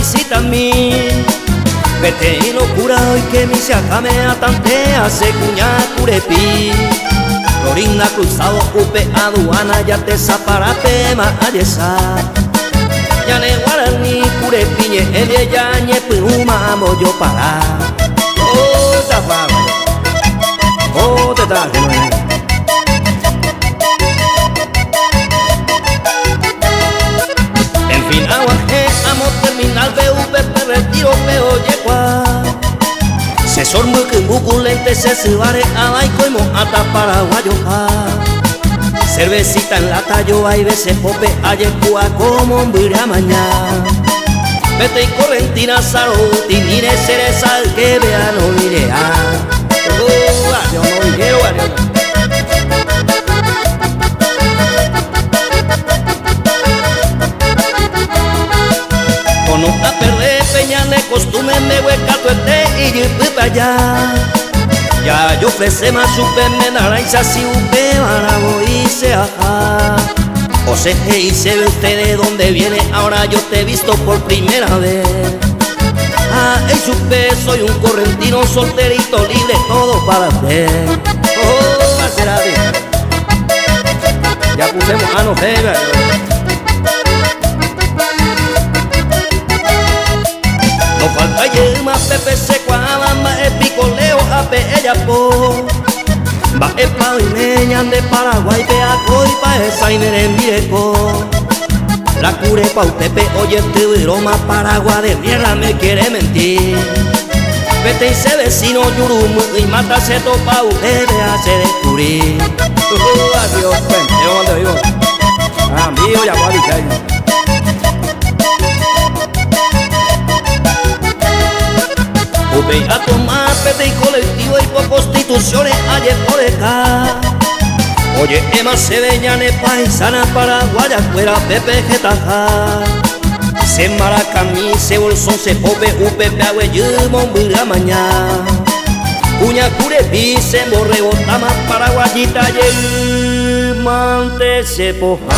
visita a mí. Vete y locura hoy que mi se acamea tantea se cuña curepi. Florina cruzado upe aduana ya te zaparate ma ayesa. Ya ne guarani curepiñe el ya ñe puma amo yo para. Oh ta fama. Oh te traje no es. En fin aguajé amo terminal BVP retiro peo yegua. Se sormu que buculente se subare a baico y mojata paraguayo ja. Cervecita en lata yo hay veces pope ayecua como un birria mañana. Vete y correntina salud y mire cereza el que vea no mire a. Yo no quiero varios. Con una perder peñale costumbre me huecato este y yo para allá. Ya yo ofrece más supe me naranja si upe barabo y se ajá. O se y se ve usted de dónde viene, ahora yo te he visto por primera vez. Ah, y supe soy un correntino solterito libre, todo para usted. Oh, hacer a bien. Ya pusemos a no ver. No falta yema, pepe seco, alama, el picoleo, ape, ella po. Va el pavo y meñan de Paraguay, peaco y pa' esa y merembireco. La cure pa' utepe, oye, te broma, Paraguay de mierda me quiere mentir. Vete y se vecino yurumu y mata se topa, usted hace descubrir. Adiós, pues, yo donde vivo. Amigo, ya voy a avisar. Upe a tomar pete y colectivo y por constituciones ayer por acá. Oye, Emma Sebeñane paisana paraguaya fuera pepe getaja. Se maracamí, se bolsón, se pope, upe, peagüe, yumon, birria mañana. Cuña curepi, se borrego, tama paraguayita, y el mante se poja.